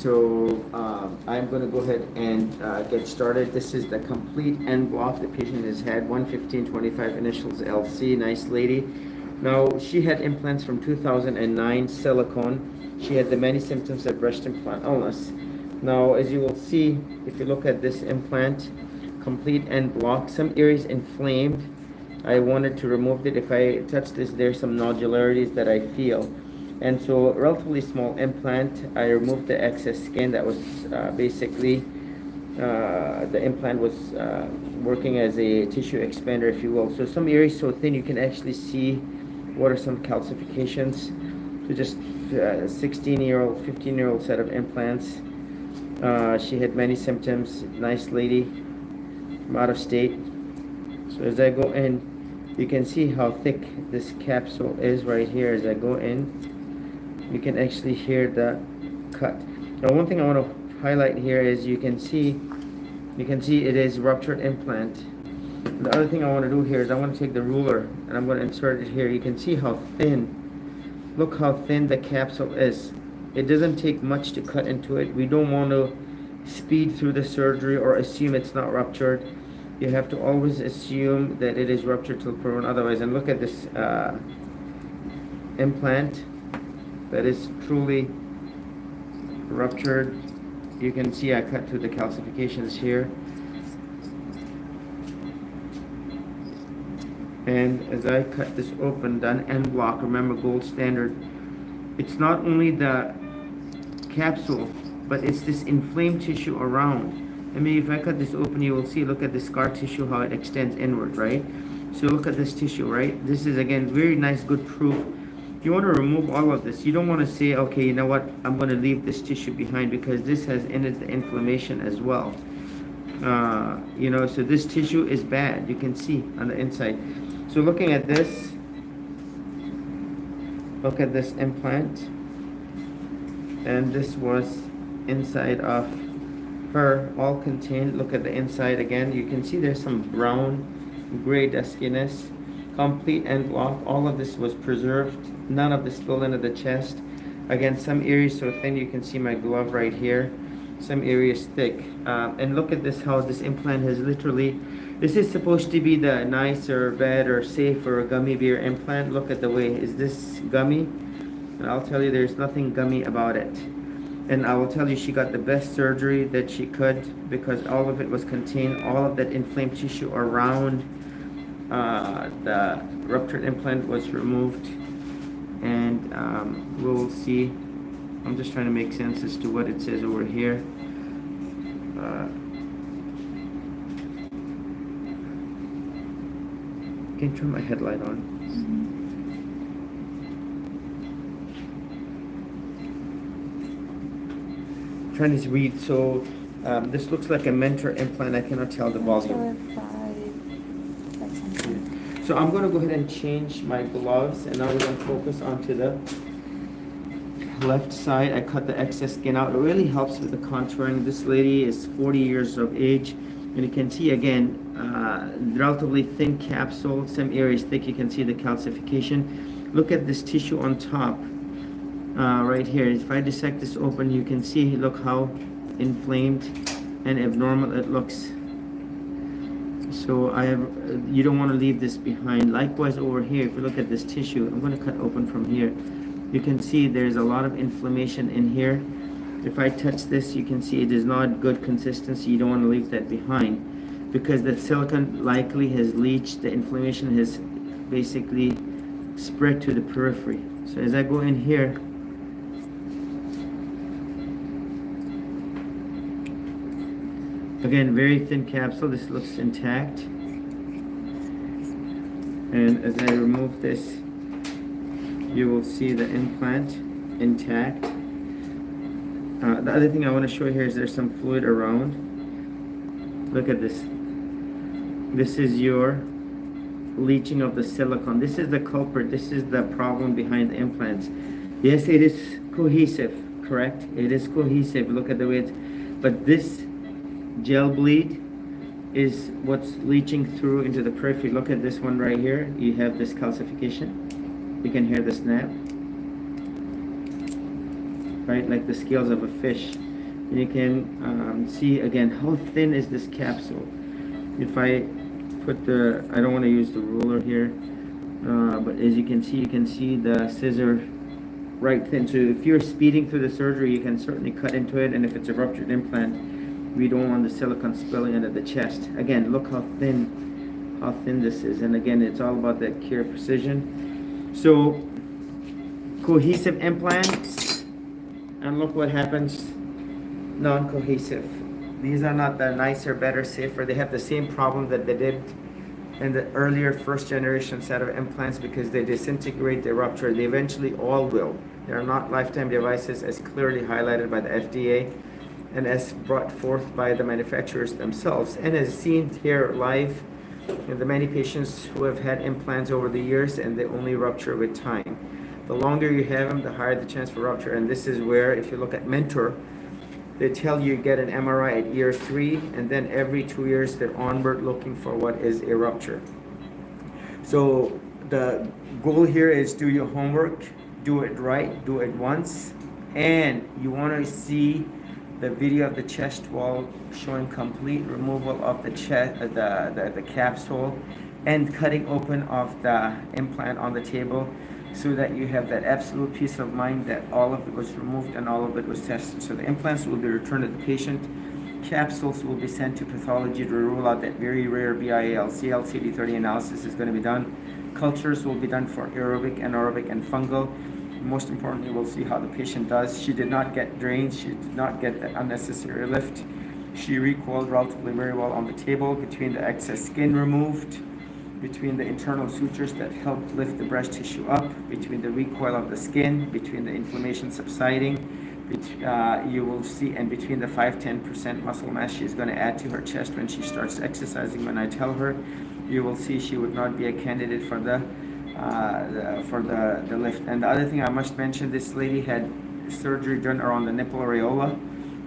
so I'm going to go ahead and get started. This is the complete En Bloc the patient has had, 11525 initials LC, nice lady. Now, she had implants from 2009, silicone. She had the many symptoms of breast implant illness. Now, as you will see, if you look at this implant, complete En Bloc, some areas inflamed. I wanted to remove it. If I touch this, there's some nodularities that I feel. And so, relatively small implant. I removed the excess skin that was basically, the implant was working as a tissue expander, if you will. So some areas so thin you can actually see what are some calcifications. So just 16-year-old, 15-year-old set of implants. She had many symptoms. Nice lady from out of state. So as I go in, you can see how thick this capsule is right here. As I go in, you can actually hear the cut. Now, one thing I want to highlight here is you can see it is ruptured implant. The other thing I want to do here is I want to take the ruler and I'm going to insert it here. You can see how thin, look how thin the capsule is. It doesn't take much to cut into it. We don't want to speed through the surgery or assume it's not ruptured. You have to always assume that it is ruptured till proven otherwise. And look at this implant that is truly ruptured. You can see I cut through the calcifications here. And as I cut this open, done En Bloc, remember gold standard, it's not only the capsule, but it's this inflamed tissue around. I mean, if I cut this open, you will see, look at the scar tissue, how it extends inward, right? So look at this tissue, right? This is, again, very nice, good proof. You want to remove all of this. You don't want to say, okay, you know what, I'm going to leave this tissue behind, because this has ended the inflammation as well. You know, so this tissue is bad. You can see on the inside. So looking at this, look at this implant. And this was inside of her, all contained. Look at the inside again. You can see there's some brown, gray duskiness. Complete En Bloc. All of this was preserved. None of this spilled into the chest. Again, some areas so thin. You can see my glove right here. Some areas thick. And look at this, how this implant has literally, this is supposed to be the nicer, better, safer gummy bear implant. Look at the way, is this gummy? And I'll tell you, there's nothing gummy about it. And I will tell you, she got the best surgery that she could, because all of it was contained, all of that inflamed tissue around the ruptured implant was removed. And we'll see. I'm just trying to make sense as to what it says over here. Can you turn my headlight on? Trying to read. So this looks like a mentor implant. I cannot tell the volume. So I'm going to go ahead and change my gloves, and now we're going to focus onto the left side. I cut the excess skin out. It really helps with the contouring. This lady is 40 years of age, and you can see again, relatively thin capsule. Some areas thick. You can see the calcification. Look at this tissue on top. Right here, if I dissect this open, you can see, look how inflamed and abnormal it looks. So you don't want to leave this behind. Likewise over here, if you look at this tissue, I'm going to cut open from here. You can see there's a lot of inflammation in here. If I touch this, you can see it is not good consistency. You don't want to leave that behind, because that silicone likely has leached. The inflammation has basically spread to the periphery. So as I go in here, again, very thin capsule. This looks intact. And as I remove this, you will see the implant intact. The other thing I want to show here is there's some fluid around. Look at this. This is your leaching of the silicone. This is the culprit. This is the problem behind the implants. Yes, it is cohesive, correct? It is cohesive. Look at the way it's, but this gel bleed is what's leaching through into the periphery. Look at this one right here. You have this calcification. You can hear the snap, right? Like the scales of a fish. You can see again how thin is this capsule. If I put I don't want to use the ruler here, but as you can see the scissor right thin. So if you're speeding through the surgery, you can certainly cut into it, and if it's a ruptured implant, we don't want the silicone spilling into the chest. Again, look how thin this is, and again, it's all about that care precision. So cohesive implants, and look what happens. Non-cohesive. These are not the nicer, better, safer. They have the same problem that they did in the earlier first generation set of implants, because they disintegrate, they rupture. They eventually all will. They are not lifetime devices, as clearly highlighted by the FDA and as brought forth by the manufacturers themselves, and as seen here live in the many patients who have had implants over the years, and they only rupture with time. The longer you have them, the higher the chance for rupture. And this is where, if you look at Mentor, they tell you get an MRI at year 3, and then every 2 years they're onward looking for what is a rupture. So the goal here is do your homework, do it right, do it once, and you want to see the video of the chest wall showing complete removal of the chest, the capsule, and cutting open of the implant on the table, so that you have that absolute peace of mind that all of it was removed and all of it was tested. So the implants will be returned to the patient. Capsules will be sent to pathology to rule out that very rare BIALC, LCD30 analysis is going to be done. Cultures will be done for aerobic, anaerobic, and fungal. Most importantly, we'll see how the patient does. She did not get drains. She did not get that unnecessary lift. She recoiled relatively very well on the table, between the excess skin removed, between the internal sutures that help lift the breast tissue up, between the recoil of the skin, between the inflammation subsiding, you will see, and between the 5-10% muscle mass she's going to add to her chest when she starts exercising. When I tell her, you will see she would not be a candidate for the lift. And the other thing I must mention, this lady had surgery done around the nipple areola.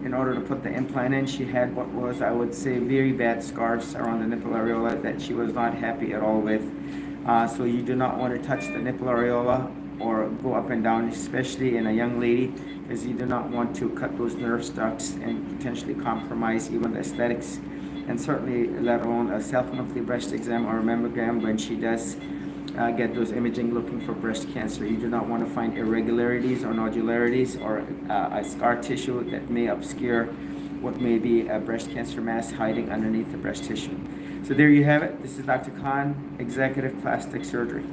In order to put the implant in, she had what was, I would say, very bad scars around the nipple areola that she was not happy at all with. So you do not want to touch the nipple areola or go up and down, especially in a young lady, because you do not want to cut those nerve ducts and potentially compromise even the aesthetics, and certainly let alone a self-monthly breast exam or a mammogram when she does get those imaging looking for breast cancer. You do not want to find irregularities or nodularities or a scar tissue that may obscure what may be a breast cancer mass hiding underneath the breast tissue. So there you have it. This is Dr. Khan, Executive Plastic Surgery.